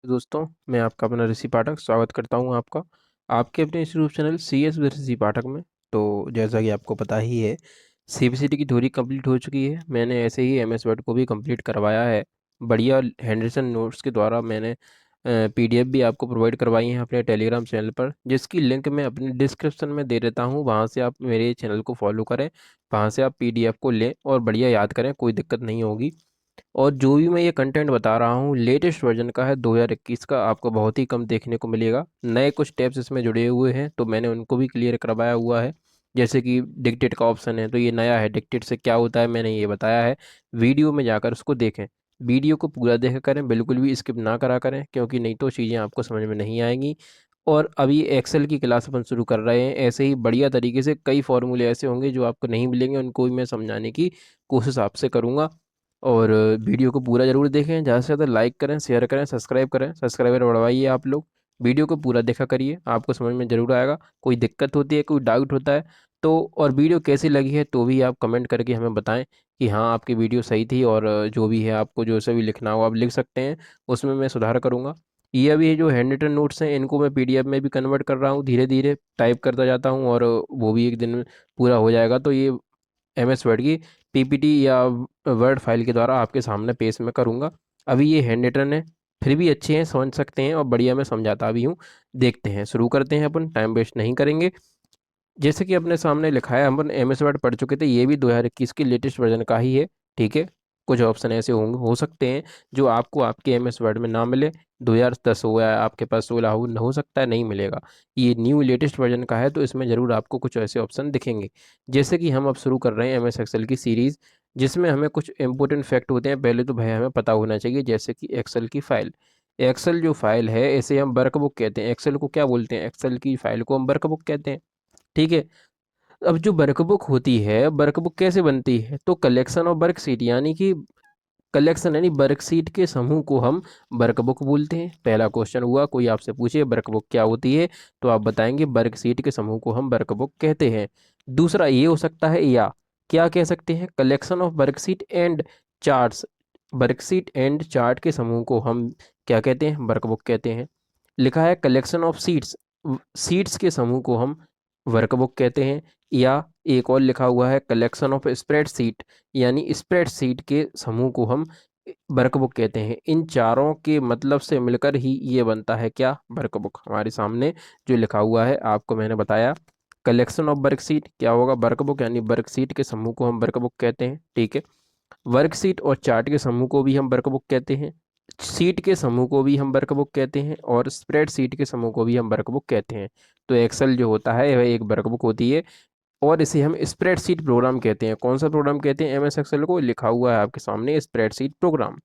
दोस्तों, मैं आपका अपना ऋषि पाठक स्वागत करता हूं आपका आपके अपने इस यूट्यूब चैनल सी एस ऋषि पाठक में। तो जैसा कि आपको पता ही है, सीबीसीटी की थ्योरी कंप्लीट हो चुकी है। मैंने ऐसे ही एमएस वर्ड को भी कंप्लीट करवाया है। बढ़िया हैंडरिटन नोट्स के द्वारा मैंने पीडीएफ भी आपको प्रोवाइड करवाई हैं अपने टेलीग्राम चैनल पर, जिसकी लिंक मैं अपने डिस्क्रिप्शन में दे देता हूँ। वहाँ से आप मेरे चैनल को फॉलो करें, वहाँ से आप पीडीएफ को लें और बढ़िया याद करें, कोई दिक्कत नहीं होगी। और जो भी मैं ये कंटेंट बता रहा हूँ लेटेस्ट वर्जन का है 2021 का, आपको बहुत ही कम देखने को मिलेगा। नए कुछ टैब्स इसमें जुड़े हुए हैं तो मैंने उनको भी क्लियर करवाया हुआ है। जैसे कि डिक्टेट का ऑप्शन है तो ये नया है, डिक्टेट से क्या होता है मैंने ये बताया है। वीडियो में जाकर उसको देखें, वीडियो को पूरा देखा करें, बिल्कुल भी स्किप ना करा करें, क्योंकि नहीं तो चीज़ें आपको समझ में नहीं आएंगी। और अभी एक्सेल की क्लास अपन शुरू कर रहे हैं, ऐसे ही बढ़िया तरीके से कई फॉर्मूले ऐसे होंगे जो आपको नहीं मिलेंगे, उनको भी मैं समझाने की कोशिश आपसे करूँगा। और वीडियो को पूरा ज़रूर देखें, ज़्यादा से ज़्यादा लाइक करें, शेयर करें, सब्सक्राइब करें, सब्सक्राइबर बढ़वाइए आप लोग। वीडियो को पूरा देखा करिए, आपको समझ में ज़रूर आएगा। कोई दिक्कत होती है, कोई डाउट होता है तो, और वीडियो कैसी लगी है तो भी आप कमेंट करके हमें बताएं कि हाँ आपकी वीडियो सही थी। और जो भी है आपको जो से भी लिखना हो आप लिख सकते हैं, उसमें मैं सुधार करूँगा। ये अभी जो हैंड रिटन नोट्स हैं इनको मैं पीडीएफ में भी कन्वर्ट कर रहा हूँ, धीरे धीरे टाइप करता जाता हूँ और वो भी एक दिन में पूरा हो जाएगा। तो ये एमएस वर्ड की पीपीटी या वर्ड फाइल के द्वारा आपके सामने पेश मैं करूँगा। अभी ये हैंड रिटन है, फिर भी अच्छे हैं, समझ सकते हैं और बढ़िया मैं समझाता भी हूँ। देखते हैं, शुरू करते हैं, अपन टाइम वेस्ट नहीं करेंगे। जैसे कि अपने सामने लिखा है, अपन एमएस वर्ड पढ़ चुके थे, ये भी 2021 की लेटेस्ट वर्जन का ही है। ठीक है, कुछ ऑप्शन ऐसे होंगे हो सकते हैं जो आपको आपके एमएस वर्ड में ना मिले। 2010 हो या आपके पास 16 हो सकता है नहीं मिलेगा। ये न्यू लेटेस्ट वर्जन का है तो इसमें ज़रूर आपको कुछ ऐसे ऑप्शन दिखेंगे। जैसे कि हम अब शुरू कर रहे हैं एमएस एक्सेल की सीरीज़, जिसमें हमें कुछ इंपॉर्टेंट फैक्ट होते हैं। पहले तो भाई हमें पता होना चाहिए, जैसे कि एक्सेल की फ़ाइल, एक्सेल जो फाइल है इसे हम वर्कबुक कहते हैं। एक्सेल को क्या बोलते हैं? एक्सेल की फाइल को हम वर्कबुक कहते हैं। ठीक है, अब जो वर्कबुक होती है, वर्कबुक कैसे बनती है? तो कलेक्शन ऑफ वर्कशीट, यानी कि कलेक्शन यानी वर्कशीट के समूह को हम वर्कबुक बोलते हैं। पहला क्वेश्चन हुआ, कोई आपसे पूछे वर्कबुक क्या होती है तो आप बताएंगे वर्कशीट के समूह को हम वर्कबुक कहते हैं। दूसरा ये हो सकता है, या क्या कह सकते हैं, collection of worksheet and charts, worksheet and chart के समूह को हम क्या कहते हैं? वर्कबुक कहते हैं। लिखा है कलेक्शन ऑफ सीट्स, सीट्स के समूह को हम वर्कबुक कहते हैं। या एक और लिखा हुआ है कलेक्शन ऑफ स्प्रेडशीट, यानी स्प्रेडशीट के समूह को हम वर्कबुक कहते हैं। इन चारों के मतलब से मिलकर ही ये बनता है क्या? वर्कबुक। हमारे सामने जो लिखा हुआ है आपको मैंने बताया, कलेक्शन ऑफ वर्कशीट क्या होगा? वर्कबुक, यानी वर्कशीट के समूह को हम वर्कबुक कहते हैं। ठीक है, वर्कशीट और चार्ट के समूह को भी हम वर्कबुक कहते हैं, सीट के समूह को भी हम वर्कबुक कहते हैं, और स्प्रेडशीट के समूह को भी हम वर्कबुक कहते हैं। तो एक्सेल जो होता है वह एक वर्कबुक होती है, और इसे हम स्प्रेडशीट प्रोग्राम कहते हैं। कौन सा प्रोग्राम कहते हैं? एमएस एक्सेल को लिखा हुआ है आपके सामने स्प्रेडशीट प्रोग्राम,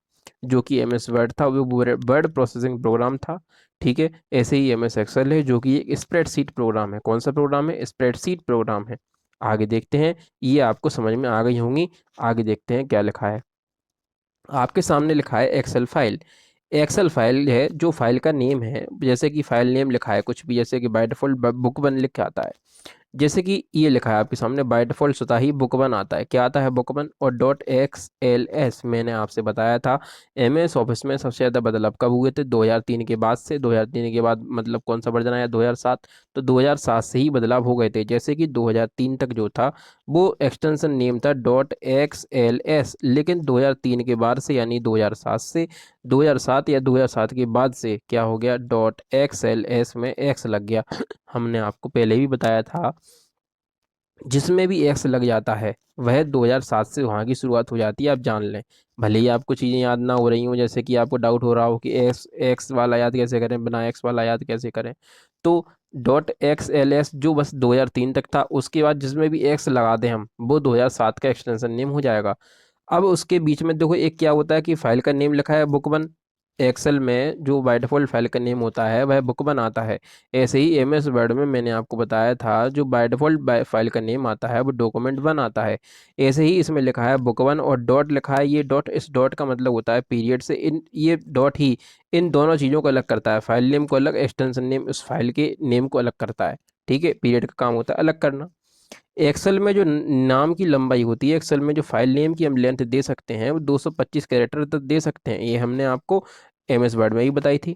जो कि एमएस वर्ड था वो वर्ड प्रोसेसिंग प्रोग्राम था। ठीक है, ऐसे ही एमएस एक्सेल है जो कि एक स्प्रेडशीट प्रोग्राम है। कौन सा प्रोग्राम है? स्प्रेडशीट प्रोग्राम है। आगे देखते हैं, ये आपको समझ में आ गई होंगी। आगे देखते हैं क्या लिखा है। आपके सामने लिखा है एक्सेल फाइल। एक्सेल फाइल है जो फाइल का नेम है, जैसे कि फाइल नेम लिखा है कुछ भी, जैसे कि बाय डिफॉल्ट बुक वन लिख के आता है। जैसे कि ये लिखा है आपके सामने, बाय डिफॉल्ट स्वतः ही बुक वन आता है। क्या आता है? Book one. और डॉट एक्स एल एस मैंने आपसे बताया था, एम एस ऑफिस में सबसे ज़्यादा बदलाव कब हुए थे? 2003 के बाद से। 2003 के बाद मतलब कौन सा वर्जन आया? 2007। तो 2007 से ही बदलाव हो गए थे। जैसे कि 2003 तक जो था वो एक्सटेंशन नेम था डॉट एक्स एल एस, लेकिन 2003 के बाद से यानी 2007 से, 2007 या 2007 के बाद से क्या हो गया? डॉट एक्स एल एस में एक्स लग गया। हमने आपको पहले भी बताया था, जिसमें भी एक्स लग जाता है वह 2007 से वहाँ की शुरुआत हो जाती है, आप जान लें। भले ही आपको चीज़ें याद ना हो रही हों, जैसे कि आपको डाउट हो रहा हो कि एक्स एक्स वाला याद कैसे करें, बिना एक्स वाला याद कैसे करें, तो डॉट एक्स एल एस जो बस 2003 तक था, उसके बाद जिसमें भी एक्स लगा दें हम, वो 2007 का एक्सटेंशन नेम हो जाएगा। अब उसके बीच में देखो एक क्या होता है कि फाइल का नेम लिखा है बुक वन। एक्सेल में जो बाय डिफॉल्ट फाइल का नेम होता है वह बुक वन आता है। ऐसे ही एमएस वर्ड में मैंने आपको बताया था, जो बाय डिफॉल्ट फाइल का नेम आता है वो डॉक्यूमेंट वन आता है। ऐसे ही इसमें लिखा है बुक वन और डॉट लिखा है। ये डॉट, इस डॉट का मतलब होता है पीरियड से। इन ये डॉट ही इन दोनों चीज़ों को अलग करता है, फाइल नेम को अलग, एक्सटेंशन नेम उस फाइल के नेम को अलग करता है। ठीक है, पीरियड का काम होता है अलग करना। एक्सेल में जो नाम की लंबाई होती है, एक्सेल में जो फाइल नेम की हम लेंथ दे सकते हैं वो 225 कैरेक्टर तक दे सकते हैं। ये हमने आपको एम एस वर्ड में ही बताई थी।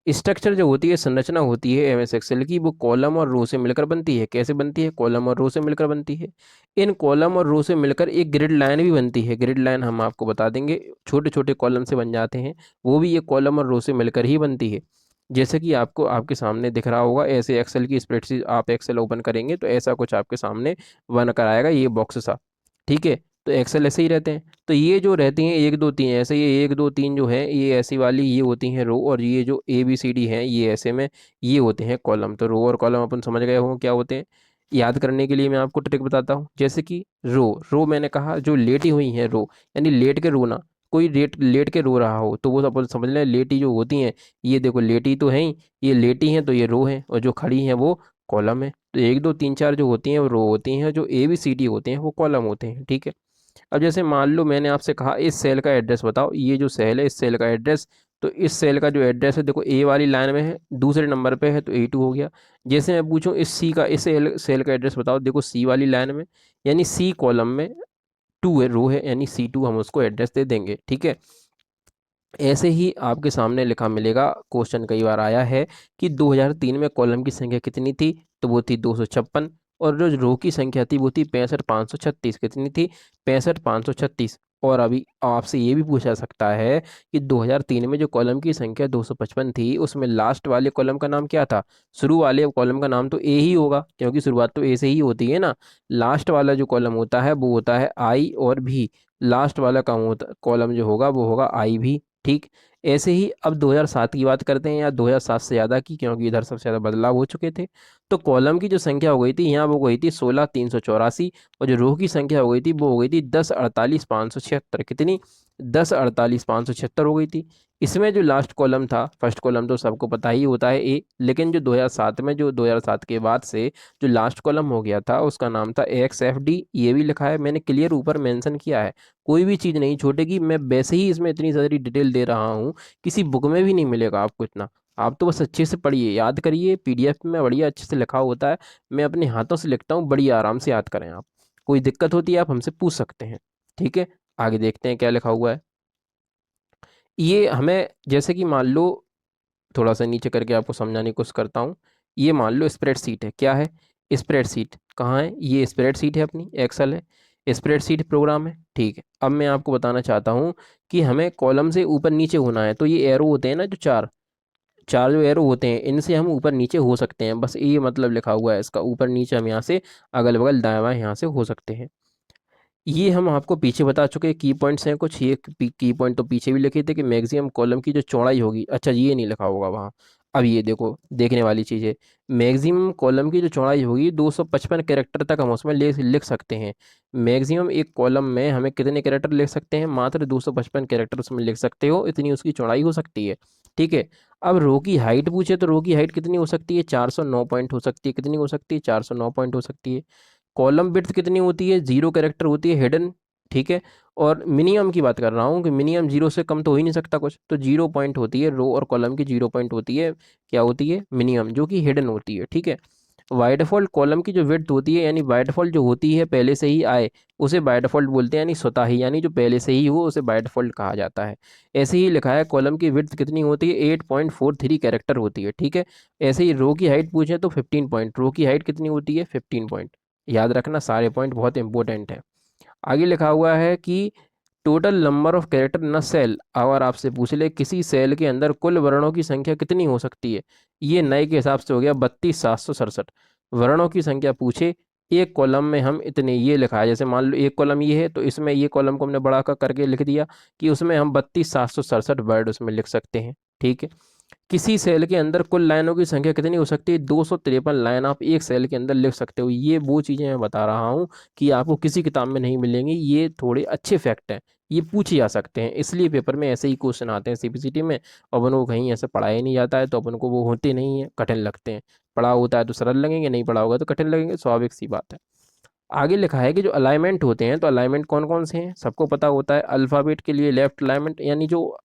स्ट्रक्चर जो होती है, संरचना होती है एम एस एक्सेल की, वो कॉलम और रो से मिलकर बनती है। कैसे बनती है? कॉलम और रो से मिलकर बनती है। इन कॉलम और रो से मिलकर एक ग्रिड लाइन भी बनती है। ग्रिड लाइन हम आपको बता देंगे, छोटे छोटे कॉलम से बन जाते हैं, वो भी ये कॉलम और रो से मिलकर ही बनती है। जैसे कि आपको आपके सामने दिख रहा होगा, ऐसे एक्सेल की स्प्रेडशीट आप एक्सेल ओपन करेंगे तो ऐसा कुछ आपके सामने बन कर आएगा, ये बॉक्स सा। ठीक है, तो एक्सेल ऐसे ही रहते हैं। तो ये जो रहती हैं एक दो तीन, ऐसे ये एक दो तीन जो है ये ऐसी वाली ये होती हैं रो, और ये जो ए बी सी डी हैं ये ऐसे में ये होते हैं कॉलम। तो रो और कॉलम अपन समझ गए हों क्या होते हैं। याद करने के लिए मैं आपको ट्रिक बताता हूँ। जैसे कि रो, रो मैंने कहा जो लेटी हुई हैं रो, यानी लेट के रोना, कोई लेट के रो रहा हो तो वो अपन समझ लें लेटी जो होती हैं, ये देखो लेटी तो है ही, ये लेटी हैं तो ये रो है, और जो खड़ी हैं वो कॉलम है। तो एक दो तीन चार जो होती हैं वो रो होती हैं, जो ए बी सी डी होते हैं वो कॉलम होते हैं। ठीक है, अब जैसे मान लो मैंने आपसे कहा इस सेल का एड्रेस बताओ, ये जो सेल है इस सेल का एड्रेस, तो इस सेल का जो एड्रेस है देखो ए वाली लाइन में है, दूसरे नंबर पे है तो A2 हो गया। जैसे मैं पूछूं इस सी का, इस सेल का एड्रेस बताओ, देखो सी वाली लाइन में, यानी सी कॉलम में 2 है, रो है, यानी C2 हम उसको एड्रेस दे देंगे। ठीक है, ऐसे ही आपके सामने लिखा मिलेगा, क्वेश्चन कई बार आया है कि 2003 में कॉलम की संख्या कितनी थी, तो वो थी 256, और जो रो की संख्या थी वो थी 65,536। कितनी थी? 65,536। और अभी आपसे ये भी पूछा सकता है कि 2003 में जो कॉलम की संख्या 255 थी, उसमें लास्ट वाले कॉलम का नाम क्या था? शुरू वाले कॉलम का नाम तो ए ही होगा, क्योंकि शुरुआत तो ए से ही होती है ना। लास्ट वाला जो कॉलम होता है वो होता है आई और भी, लास्ट वाला कॉलम जो होगा वो होगा आई भी। ठीक, ऐसे ही अब 2007 की बात करते हैं, या 2007 से ज़्यादा की, क्योंकि इधर सबसे ज़्यादा बदलाव हो चुके थे। तो कॉलम की जो संख्या हो गई थी यहाँ वो हो गई थी 16,384, और जो रो की संख्या हो गई थी वो हो गई थी 10,48,576। कितनी? 10,48,576 हो गई थी। इसमें जो लास्ट कॉलम था, फर्स्ट कॉलम तो सबको पता ही होता है ए, लेकिन जो 2007 में, जो 2007 के बाद से जो लास्ट कॉलम हो गया था उसका नाम था XFD। ये भी लिखा है मैंने, क्लियर ऊपर मेंशन किया है, कोई भी चीज़ नहीं छूटेगी। मैं वैसे ही इसमें इतनी सारी डिटेल दे रहा हूँ, किसी बुक में भी नहीं मिलेगा आपको इतना। आप तो बस अच्छे से पढ़िए, याद करिए, PDF में बढ़िया अच्छे से लिखा होता है। मैं अपने हाथों से लिखता हूँ, बढ़िया आराम से याद करें आप। कोई दिक्कत होती है आप हमसे पूछ सकते हैं। ठीक है, आगे देखते हैं क्या लिखा हुआ है। ये हमें, जैसे कि मान लो, थोड़ा सा नीचे करके आपको समझाने की कोशिश करता हूँ। ये मान लो स्प्रेडशीट है, क्या है? स्प्रेडशीट कहाँ है? ये स्प्रेडशीट है अपनी, एक्सेल है, स्प्रेडशीट प्रोग्राम है। ठीक है, अब मैं आपको बताना चाहता हूँ कि हमें कॉलम से ऊपर नीचे होना है, तो ये एरो होते हैं ना, जो चार चार जो एरो होते हैं, इनसे हम ऊपर नीचे हो सकते हैं, बस ये मतलब लिखा हुआ है इसका। ऊपर नीचे हम यहाँ से अगल बगल दाएं बाएं यहाँ से हो सकते हैं। ये हम आपको पीछे बता चुके हैं, की पॉइंट्स हैं कुछ। ये की पॉइंट तो पीछे भी लिखे थे कि मैक्सिमम कॉलम की जो चौड़ाई होगी, अच्छा ये नहीं लिखा होगा वहाँ। अब ये देखो, देखने वाली चीज़ है, मैक्सिमम कॉलम की जो चौड़ाई होगी 255 कैरेक्टर तक हम उसमें लिख सकते हैं। मैक्सिमम एक कॉलम में हमें कितने कैरेक्टर लिख सकते हैं? मात्र 255 कैरेक्टर उसमें लिख सकते हो, इतनी उसकी चौड़ाई हो सकती है। ठीक है, अब रो की हाइट पूछे तो रो की हाइट कितनी हो सकती है? 409 पॉइंट हो सकती है। कितनी हो सकती है? 409 पॉइंट हो सकती है। कॉलम विड्थ कितनी होती है? 0 कैरेक्टर होती है, हिडन। ठीक है, और मिनिमम की बात कर रहा हूँ कि मिनिमम 0 से कम तो हो ही नहीं सकता कुछ, तो 0 पॉइंट होती है रो और कॉलम की, 0 पॉइंट होती है, क्या होती है? मिनिमम, जो कि हिडन होती है। ठीक है, बाय डिफॉल्ट कॉलम की जो विड्थ होती है, यानी बाय डिफॉल्ट जो होती है पहले से ही आए, उसे बाय डिफॉल्ट बोलते हैं, यानी स्वतः ही, यानी जो पहले से ही हो उसे बाय डिफॉल्ट कहा जाता है। ऐसे ही लिखा है, कॉलम की विड्थ कितनी होती है? 8.43 कैरेक्टर होती है। ठीक है, ऐसे ही रो की हाइट पूछे तो 15 पॉइंट, रो की हाइट कितनी होती है? 15 पॉइंट। याद रखना, सारे पॉइंट बहुत इंपॉर्टेंट है। आगे लिखा हुआ है कि total number of character in a cell, अगर आपसे पूछ ले किसी सेल के अंदर कुल वर्णों की संख्या कितनी हो सकती है, ये नए के हिसाब से हो गया 32,767 वर्णों की संख्या पूछे। एक कॉलम में हम इतने, ये लिखा है, जैसे मान लो एक कॉलम ये है तो इसमें ये कॉलम को हमने बड़ा करके लिख दिया कि उसमें हम 32,767 वर्ड उसमें लिख सकते हैं। ठीक है, किसी सेल के अंदर कुल लाइनों की संख्या कितनी हो सकती है? 253 लाइन आप एक सेल के अंदर लिख सकते हो। ये वो चीज़ें मैं बता रहा हूँ कि आपको किसी किताब में नहीं मिलेंगी, ये थोड़े अच्छे फैक्ट हैं, ये पूछे जा सकते हैं, इसलिए पेपर में ऐसे ही क्वेश्चन आते हैं CPCT में। और अपन को कहीं ऐसे पढ़ाया नहीं जाता है तो अपन को वो होते नहीं है, कठिन लगते हैं। पढ़ा होता है तो सरल लगेंगे, नहीं पढ़ा होगा तो कठिन लगेंगे, स्वाभाविक सी बात है। आगे लिखा है कि जो अलाइनमेंट होते हैं, तो अलाइनमेंट कौन कौन से हैं सबको पता होता है। अल्फ़ाबेट के लिए लेफ्ट अलाइनमेंट, यानी जो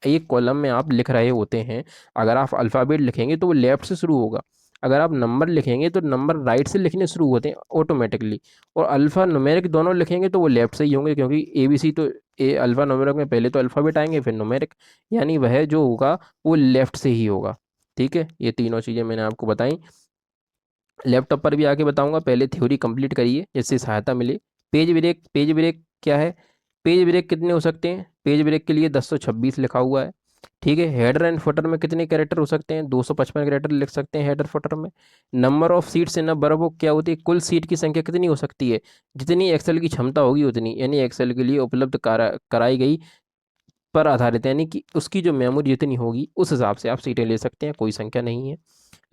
एक कॉलम में आप लिख रहे होते हैं, अगर आप अल्फ़ाबेट लिखेंगे तो वो लेफ्ट से शुरू होगा, अगर आप नंबर लिखेंगे तो नंबर राइट से लिखने शुरू होते हैं ऑटोमेटिकली, और अल्फ़ा न्यूमेरिक दोनों लिखेंगे तो वो लेफ्ट से ही होंगे, क्योंकि ABC तो ए अल्फ़ा न्यूमेरिक में पहले तो अल्फ़ाबेट आएंगे फिर न्यूमेरिक, यानी वह जो होगा वो लेफ़्ट से ही होगा। ठीक है, ये तीनों चीज़ें मैंने आपको बताई। लैपटॉप पर भी आके बताऊंगा, पहले थ्योरी कंप्लीट करिए जिससे सहायता मिले। पेज ब्रेक क्या है? पेज ब्रेक कितने हो सकते हैं? पेज ब्रेक के लिए 1026 लिखा हुआ है। ठीक है, हेडर एंड फुटर में कितने कैरेक्टर हो सकते हैं? 255 कैरेक्टर लिख सकते हैं हेडर फुटर में। Number of sheets in a workbook क्या होती है? कुल सीट की संख्या कितनी हो सकती है? जितनी एक्सेल की क्षमता होगी उतनी, यानी एक्सेल के लिए उपलब्ध कराई गई पर आधारित है, यानी कि उसकी जो मेमोरी जितनी होगी उस हिसाब से आप सीटें ले सकते हैं, कोई संख्या नहीं है।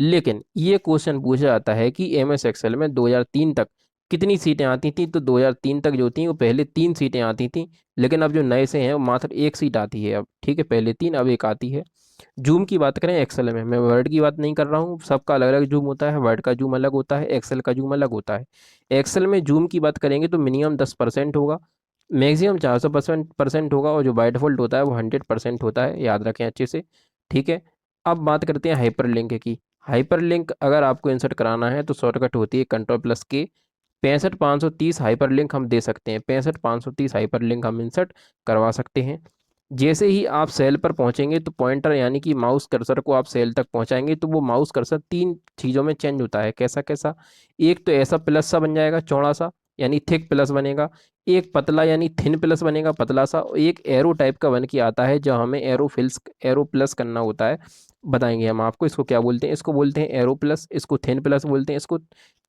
लेकिन ये क्वेश्चन पूछा जाता है कि एम एस एक्सेल में 2003 तक कितनी सीटें आती थी? तो 2003 तक जो थी वो पहले 3 सीटें आती थी, लेकिन अब जो नए से हैं वो मात्र 1 सीट आती है अब। ठीक है, पहले 3 अब 1 आती है। जूम की बात करें एक्सेल में, मैं वर्ड की बात नहीं कर रहा हूँ, सबका अलग अलग जूम होता है, वर्ड का जूम अलग होता है, एक्सेल का जूम अलग होता है। एक्सेल में जूम की बात करेंगे तो मिनिमम 10% होगा, मैक्सिमम 400% होगा, और जो बाय डिफॉल्ट होता है वो 100% होता है, याद रखें अच्छे से। ठीक है, अब बात करते हैं हाइपरलिंक की। हाइपरलिंक अगर आपको इंसर्ट कराना है तो शॉर्टकट होती है Ctrl+K। 65,530 हाइपरलिंक हम दे सकते हैं, 65,530 हाइपरलिंक हम इंसर्ट करवा सकते हैं। जैसे ही आप सेल पर पहुंचेंगे तो पॉइंटर यानी कि माउस कर्सर को आप सेल तक पहुंचाएंगे तो वो माउस कर्सर 3 चीज़ों में चेंज होता है। कैसा कैसा? एक तो ऐसा प्लस सा बन जाएगा, चौड़ा सा, यानी थिक प्लस बनेगा। एक पतला यानी थिन प्लस बनेगा, पतला सा। और एक एरो टाइप का बन के आता है जो हमें एरो प्लस करना होता है। बताएंगे हम आपको इसको क्या बोलते हैं। इसको बोलते हैं एरो प्लस, इसको थिन प्लस बोलते हैं, इसको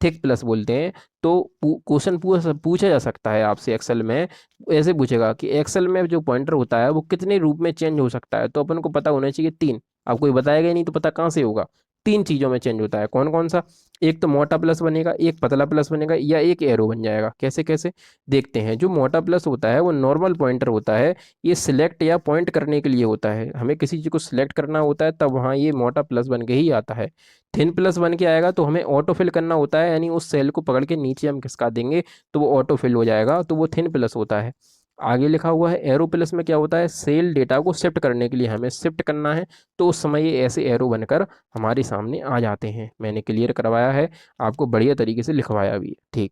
थिक प्लस बोलते हैं। तो क्वेश्चन पूछा जा सकता है आपसे एक्सेल में, ऐसे पूछेगा कि एक्सेल में जो पॉइंटर होता है वो कितने रूप में चेंज हो सकता है, तो अपन को पता होना चाहिए 3। आप कोई बताएगा ही नहीं तो पता कहाँ से होगा? 3 चीज़ों में चेंज होता है, कौन कौन सा? एक तो मोटा प्लस बनेगा, एक पतला प्लस बनेगा, या एक एरो बन जाएगा। कैसे कैसे देखते हैं। जो मोटा प्लस होता है वो नॉर्मल पॉइंटर होता है, ये सिलेक्ट या पॉइंट करने के लिए होता है, हमें किसी चीज़ को सिलेक्ट करना होता है तब वहाँ ये मोटा प्लस बन के ही आता है। थिन प्लस बन के आएगा तो हमें ऑटो फिल करना होता है, यानी उस सेल को पकड़ के नीचे हम खिसका देंगे तो वो ऑटो फिल हो जाएगा, तो वो थिन प्लस होता है। आगे लिखा हुआ है एरो प्लस में क्या होता है? सेल डेटा को शिफ्ट करने के लिए हमें शिफ्ट करना है, तो उस समय ये ऐसे एरो बनकर हमारे सामने आ जाते हैं। मैंने क्लियर करवाया है, आपको बढ़िया तरीके से लिखवाया भी है। ठीक,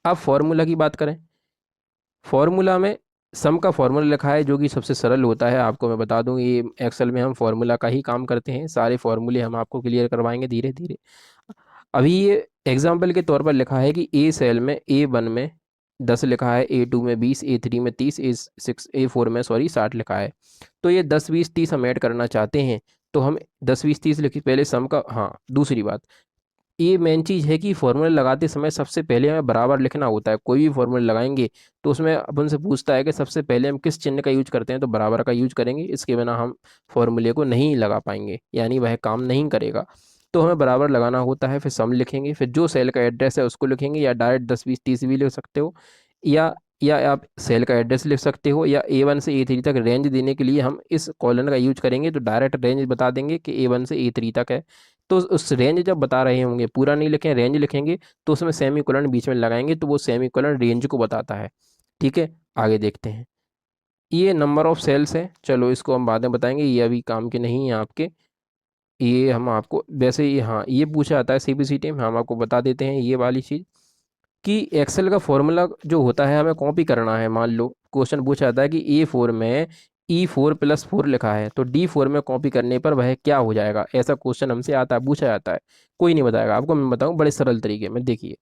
अब फॉर्मूला की बात करें। फॉर्मूला में सम का फॉर्मूला लिखा है जो कि सबसे सरल होता है, आपको मैं बता दूं, ये एक्सेल में हम फॉर्मूला का ही काम करते हैं, सारे फॉर्मूले हम आपको क्लियर करवाएंगे धीरे धीरे। अभी ये एग्जाम्पल के तौर पर लिखा है कि ए सेल में A1 में 10 लिखा है, A2 में 20, A3 में 30, A4 में 60 लिखा है। तो ये 10 20 30 हम ऐड करना चाहते हैं, तो हम 10 20 30 लिखी पहले सम का। हाँ, दूसरी बात, ये मेन चीज़ है कि फॉर्मूला लगाते समय सबसे पहले हमें बराबर लिखना होता है। कोई भी फॉर्मूला लगाएंगे तो उसमें अपन से पूछता है कि सबसे पहले हम किस चिन्ह का यूज करते हैं, तो बराबर का यूज करेंगे, इसके बिना हम फॉर्मूले को नहीं लगा पाएंगे, यानी वह काम नहीं करेगा। तो हमें बराबर लगाना होता है, फिर सम लिखेंगे, फिर जो सेल का एड्रेस है उसको लिखेंगे, या डायरेक्ट 10 20 30 भी लिख सकते हो, या आप सेल का एड्रेस लिख सकते हो, या A1 से A3 तक रेंज देने के लिए हम इस कॉलन का यूज करेंगे, तो डायरेक्ट रेंज बता देंगे कि A1 से A3 तक है। तो उस रेंज जब बता रहे होंगे, पूरा नहीं लिखें, रेंज लिखेंगे, तो उसमें सेमी कोलन बीच में लगाएंगे तो वो सेमी कोलन रेंज को बताता है। ठीक है, आगे देखते हैं। ये नंबर ऑफ सेल्स है, चलो इसको हम बाद में बताएंगे, ये अभी काम के नहीं है आपके। ये हम आपको वैसे ही, हाँ, ये पूछा जाता है CPCT में, हम आपको बता देते हैं ये वाली चीज़ कि एक्सेल का फॉर्मूला जो होता है हमें कॉपी करना है। मान लो क्वेश्चन पूछा जाता है कि A4 में E4+4 लिखा है, तो D4 में कॉपी करने पर वह क्या हो जाएगा? ऐसा क्वेश्चन हमसे आता है, पूछा जाता है। कोई नहीं बताएगा आपको, मैं बताऊं बड़े सरल तरीके में। देखिए,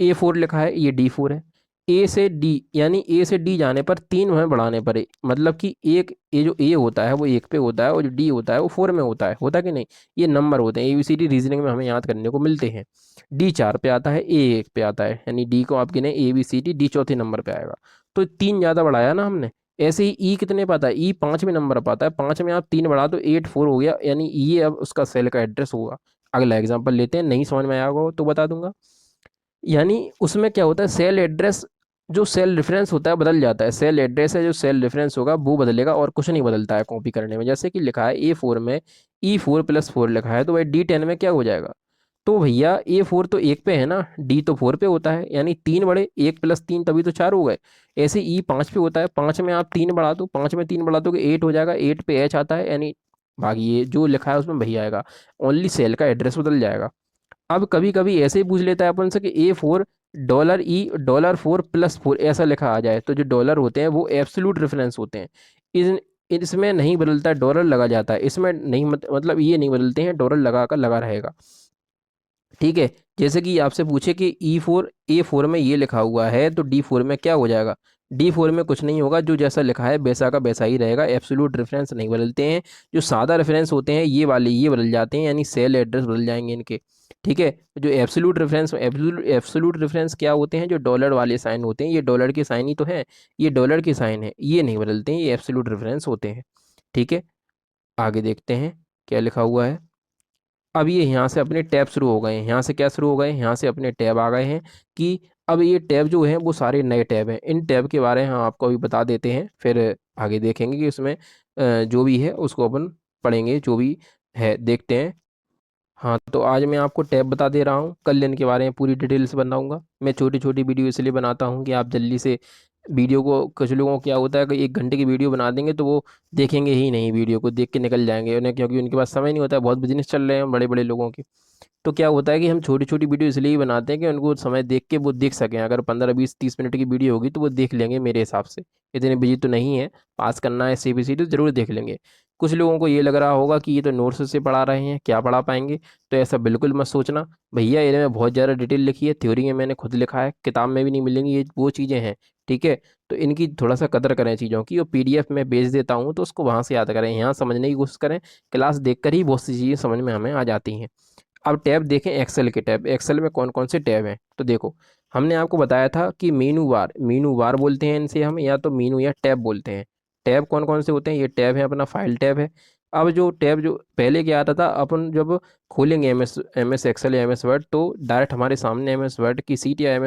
A4 लिखा है, ये D4 है। ए से डी, यानी ए से डी जाने पर 3 हमें बढ़ाने पड़े, मतलब कि एक ये जो ए होता है वो 1 पे होता है, और जो डी होता है वो 4 में होता है, होता कि नहीं? ये नंबर होते हैं, ABCD रीजनिंग में हमें याद करने को मिलते हैं। डी 4 पे आता है, ए 1 पे आता है, यानी डी को आप गिने ABCD, डी चौथे नंबर पे आएगा। तो 3 ज़्यादा बढ़ाया ना हमने। ऐसे ही ई कितने पे आता है? ई 5वें नंबर पर आता है, 5 में आप 3 बढ़ा तो 8 4 हो गया, यानी ये अब उसका सेल का एड्रेस होगा। अगला एग्जाम्पल लेते हैं, नहीं समझ में आया होगा तो बता दूंगा। यानी उसमें क्या होता है, सेल एड्रेस, जो सेल रेफरेंस होता है बदल जाता है। सेल एड्रेस है, जो सेल रेफरेंस होगा वो बदलेगा, और कुछ नहीं बदलता है कॉपी करने में। जैसे कि लिखा है A4 में E4+4 लिखा है, तो भाई D10 में क्या हो जाएगा? तो भैया A4 तो 1 पे है ना, D तो 4 पे होता है, यानी 3 बड़े, 1+3 तभी तो 4 हो गए। ऐसे E 5 पे होता है, 5 में आप 3 बढ़ा दो, 5 में 3 बढ़ा दो 8 हो जाएगा, 8 पे H आता है, यानी भागिए जो लिखा है उसमें वही आएगा, ओनली सेल का एड्रेस बदल जाएगा। अब कभी कभी ऐसे ही पूछ लेता है अपन से कि A4 $4 ऐसा लिखा आ जाए, तो जो डॉलर होते हैं वो एब्सोल्यूट रेफरेंस होते हैं। इन इसमें नहीं बदलता, डॉलर लगा जाता है, इसमें नहीं मतलब ये नहीं बदलते हैं, डॉलर लगा कर लगा रहेगा। ठीक है। जैसे कि आपसे पूछे कि A4 में ये लिखा हुआ है तो D4 में क्या हो जाएगा। D4 में कुछ नहीं होगा, जो जैसा लिखा है वैसा का वैसा ही रहेगा, एब्सोल्यूट रेफरेंस नहीं बदलते हैं। जो सादा रेफरेंस होते हैं ये वाले ये बदल जाते हैं, यानी सेल एड्रेस बदल जाएंगे इनके। ठीक है। जो एब्सोल्यूट रेफरेंस क्या होते हैं, जो डॉलर वाले साइन होते हैं, ये डॉलर के साइन ही तो है, ये डॉलर के साइन है, ये नहीं बदलते हैं, ये एब्सोल्यूट रेफरेंस होते हैं। ठीक है। आगे देखते हैं क्या लिखा हुआ है। अब ये यहाँ से अपने टैब शुरू हो गए हैं, यहाँ से क्या शुरू हो गए हैं, यहाँ से अपने टैब आ गए हैं कि अब ये टैब जो हैं वो सारे नए टैब हैं। इन टैब के बारे में हम आपको अभी बता देते हैं, फिर आगे देखेंगे कि उसमें जो भी है उसको अपन पढ़ेंगे, जो भी है देखते हैं। हाँ, तो आज मैं आपको टैब बता दे रहा हूँ, कल इनके बारे में पूरी डिटेल से बनाऊंगा। मैं छोटी छोटी वीडियो इसलिए बनाता हूँ कि आप जल्दी से वीडियो को, कुछ लोगों को क्या होता है कि 1 घंटे की वीडियो बना देंगे तो वो देखेंगे ही नहीं, वीडियो को देख के निकल जाएंगे उन्हें, क्योंकि उनके पास समय नहीं होता है, बहुत बिजनेस चल रहे हैं बड़े बड़े लोगों के। तो क्या होता है कि हम छोटी छोटी वीडियो इसलिए ही बनाते हैं कि उनको समय देख के वो देख सकें, अगर 15 20 30 मिनट की वीडियो होगी तो वो देख लेंगे मेरे हिसाब से। इतने बिजी तो नहीं है, पास करना है CBC तो जरूर देख लेंगे। कुछ लोगों को ये लग रहा होगा कि ये तो नोट्स से पढ़ा रहे हैं, क्या पढ़ा पाएंगे, तो ऐसा बिल्कुल मत सोचना। भैया इनमें बहुत ज़्यादा डिटेल लिखी है, थ्योरी में मैंने खुद लिखा है, किताब में भी नहीं मिलेंगी ये वो चीज़ें हैं। ठीक है। तो इनकी थोड़ा सा कदर करें चीज़ों की, और PDF में भेज देता हूँ तो उसको वहाँ से याद करें, यहाँ समझने की कोशिश करें। क्लास देखकर ही बहुत सी चीज़ें समझ में हमें आ जाती हैं। अब टैब देखें, एक्सेल के टैब, एक्सेल में कौन कौन से टैब हैं तो देखो, हमने आपको बताया था कि मीनू बार बोलते हैं इनसे हम, या तो मीनू या टैब बोलते हैं। टैब कौन कौन से होते हैं, ये टैब है अपना फाइल टैब है। अब जो टैब जो पहले क्या आता था, अपन जब खोलेंगे एम एस एक्सेल या MS वर्ड तो डायरेक्ट हमारे सामने MS वर्ड की सीट या एम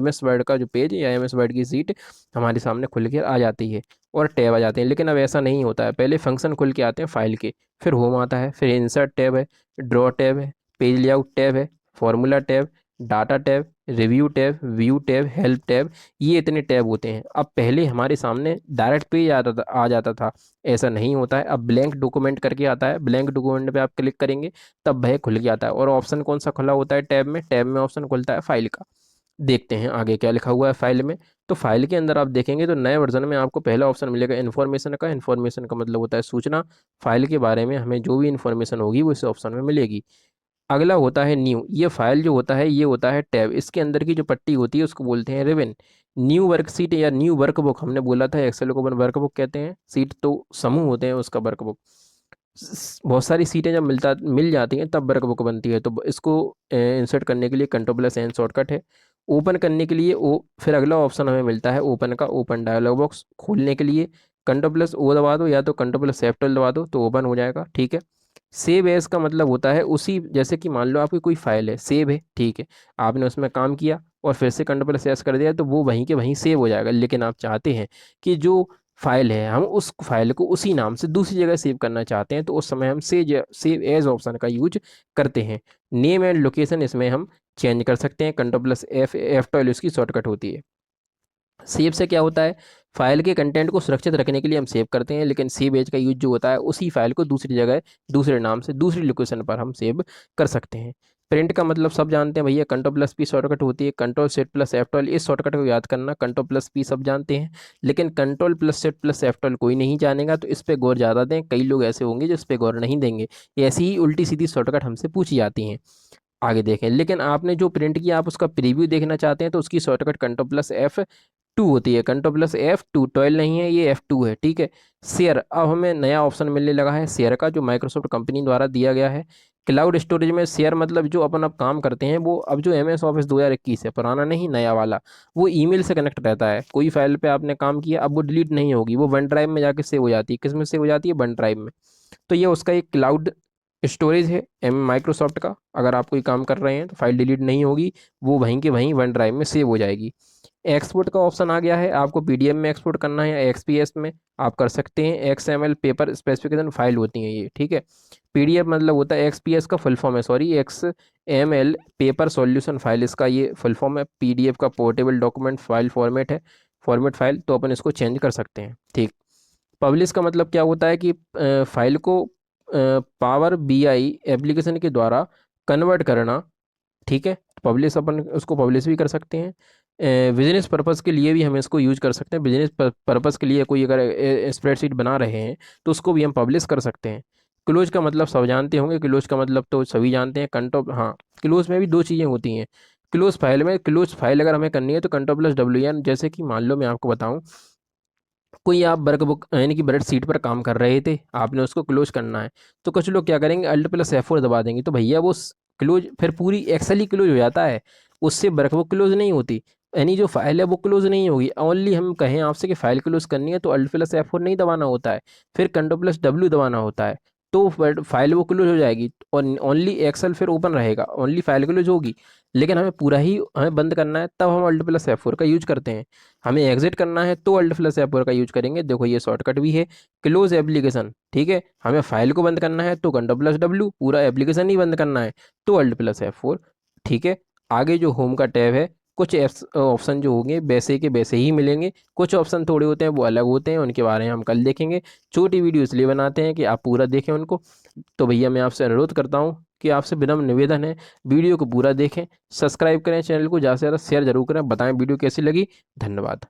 एस वर्ड का जो पेज या MS वर्ड की सीट हमारे सामने खुल के आ जाती है और टैब आ जाते हैं। लेकिन अब ऐसा नहीं होता है, पहले फंक्शन खुल के आते हैं फाइल के, फिर होम आता है, फिर इंसर्ट टैब है, ड्रॉ टैब है, पेज लेआउट टैब है, formula tab, data tab, review tab, view tab, help tab, ये इतने टैब होते हैं। अब पहले हमारे सामने डायरेक्ट पेज आ जाता था, ऐसा नहीं होता है। अब ब्लैंक डॉक्यूमेंट करके आता है, ब्लैंक डॉक्यूमेंट पे आप क्लिक करेंगे तब वह खुल के आता है, और ऑप्शन कौन सा खुला होता है टैब में ऑप्शन खुलता है फाइल का। देखते हैं आगे क्या लिखा हुआ है फाइल में। तो फाइल के अंदर आप देखेंगे तो नए वर्जन में आपको पहला ऑप्शन मिलेगा इन्फॉर्मेशन का। इन्फॉर्मेशन का मतलब होता है सूचना, फाइल के बारे में हमें जो भी इन्फॉर्मेशन होगी वो इस ऑप्शन में मिलेगी। अगला होता है न्यू, ये फाइल जो होता है ये होता है टैब, इसके अंदर की जो पट्टी होती है उसको बोलते हैं रिबन। न्यू वर्कशीट या न्यू वर्कबुक, हमने बोला था एक्सेल को अपन वर्कबुक कहते हैं, सीट तो समूह होते हैं उसका वर्कबुक। बहुत सारी सीटें जब मिल जाती हैं तब वर्कबुक बनती है, तो इसको इंसर्ट करने के लिए Ctrl+N शॉर्टकट है। ओपन करने के लिए ओ फिर अगला ऑप्शन हमें मिलता है ओपन का, ओपन डायलॉग बॉक्स खोलने के लिए Ctrl+O दबा दो या तो Ctrl+F12 दबा दो तो ओपन हो जाएगा। ठीक है। सेव एज का मतलब होता है उसी, जैसे कि मान लो आपकी कोई फाइल है, सेव है, ठीक है, आपने उसमें काम किया और फिर से Ctrl+S कर दिया तो वो वहीं के वहीं सेव हो जाएगा। लेकिन आप चाहते हैं कि जो फाइल है हम उस फाइल को उसी नाम से दूसरी जगह सेव करना चाहते हैं, तो उस समय हम सेव एज ऑप्शन का यूज करते हैं। नेम एंड लोकेशन इसमें हम चेंज कर सकते हैं, Ctrl+F12 इसकी शॉर्टकट होती है। सेव से क्या होता है, फाइल के कंटेंट को सुरक्षित रखने के लिए हम सेव करते हैं, लेकिन सेव एज का यूज जो होता है उसी फाइल को दूसरी जगह दूसरे नाम से दूसरी लोकेशन पर हम सेव कर सकते हैं। प्रिंट का मतलब सब जानते हैं भैया, Ctrl+P शॉर्टकट होती है, Ctrl+Shift+F12 इस शॉर्टकट को याद करना। Ctrl+P सब जानते हैं, लेकिन Ctrl+Shift+F12 कोई नहीं जानेगा, तो इस पे गौर ज़्यादा दें, कई लोग ऐसे होंगे जो इस पे गौर नहीं देंगे। ये ऐसी ही उल्टी सीधी शॉर्टकट हमसे पूछी जाती हैं। आगे देखें, लेकिन आपने जो प्रिंट किया आप उसका प्रीव्यू देखना चाहते हैं तो उसकी शॉर्टकट Ctrl+F2 होती है, Ctrl+F2 12 नहीं है, ये F2 है। ठीक है। शेयर, अब हमें नया ऑप्शन मिलने लगा है शेयर का, जो माइक्रोसॉफ्ट कंपनी द्वारा दिया गया है। क्लाउड स्टोरेज में शेयर मतलब जो अपन अब काम करते हैं वो, अब जो MS ऑफिस 2021 है, पुराना नहीं नया वाला, वो ईमेल से कनेक्ट रहता है। कोई फाइल पे आपने काम किया अब वो डिलीट नहीं होगी, वो वन ड्राइव में जाके सेव हो जाती है। किस में सेव हो जाती है, वन ड्राइव में। तो ये उसका एक क्लाउड स्टोरेज है माइक्रोसॉफ्ट का, अगर आप कोई काम कर रहे हैं तो फाइल डिलीट नहीं होगी, वो वहीं के वहीं वन ड्राइव में सेव हो जाएगी। एक्सपोर्ट का ऑप्शन आ गया है, आपको PDF में एक्सपोर्ट करना है या XPS में आप कर सकते हैं। XML पेपर स्पेसिफिकेशन फाइल होती हैं ये, ठीक है। PDF मतलब होता है, XPS का फुल फॉर्म है, sorry, XML paper solution file इसका ये फुल फॉर्म है। PDF का पोर्टेबल डॉक्यूमेंट फाइल फॉर्मेट है, फॉर्मेट फाइल, तो अपन इसको चेंज कर सकते हैं। ठीक। पब्लिश का मतलब क्या होता है कि फाइल को पावर BI एप्लीकेशन के द्वारा कन्वर्ट करना ठीक है, पब्लिश अपन उसको पब्लिश भी कर सकते हैं। बिजनेस पर्पज़ के लिए भी हम इसको यूज कर सकते हैं। बिजनेस पर्पज़ के लिए कोई अगर स्प्रेडशीट बना रहे हैं तो उसको भी हम पब्लिश कर सकते हैं। क्लोज का मतलब सब जानते होंगे, क्लोज का मतलब तो सभी जानते हैं। कंट्रोल, हाँ, क्लोज में भी दो चीज़ें होती हैं। क्लोज फाइल में, क्लोज फाइल अगर हमें करनी है तो कंट्रोल प्लस डब्ल्यू एन, जैसे कि मान लो मैं आपको बताऊं, कोई आप वर्कबुक यानी कि ब्रेड शीट पर काम कर रहे थे, आपने उसको क्लोज करना है, तो कुछ लोग क्या करेंगे, अल्ट प्लस F4 दबा देंगे, तो भैया वो क्लोज फिर पूरी एक्सेल ही क्लोज हो जाता है, उससे वर्कबुक क्लोज नहीं होती। यानी जो फाइल है वो क्लोज नहीं होगी। ओनली हम कहें आपसे कि फाइल क्लोज करनी है तो अल्ट प्लस F4 नहीं दबाना होता है, फिर कंट्रोल प्लस W दबाना होता है, तो फाइल वो क्लोज हो जाएगी और ओनली एक्सेल फिर ओपन रहेगा, ओनली फाइल क्लोज होगी। लेकिन हमें पूरा ही हमें बंद करना है तब हम अल्ट प्लस F4 का यूज करते हैं। हमें एग्जिट करना है तो अल्ट प्लस F4 का यूज करेंगे। देखो ये शॉर्टकट भी है, क्लोज एप्लीकेशन, ठीक है। हमें फाइल को बंद करना है तो कंट्रोल प्लस W, पूरा एप्लीकेशन ही बंद करना है तो अल्ट प्लस F4, ठीक है। आगे जो होम का टैब है, कुछ ऑप्शन जो होंगे वैसे के वैसे ही मिलेंगे, कुछ ऑप्शन थोड़े होते हैं वो अलग होते हैं, उनके बारे में हम कल देखेंगे। छोटी वीडियो इसलिए बनाते हैं कि आप पूरा देखें उनको। तो भैया मैं आपसे अनुरोध करता हूँ कि आपसे विनम्र निवेदन है, वीडियो को पूरा देखें, सब्सक्राइब करें चैनल को, ज़्यादा से ज़्यादा शेयर जरूर करें, बताएं वीडियो कैसी लगी। धन्यवाद।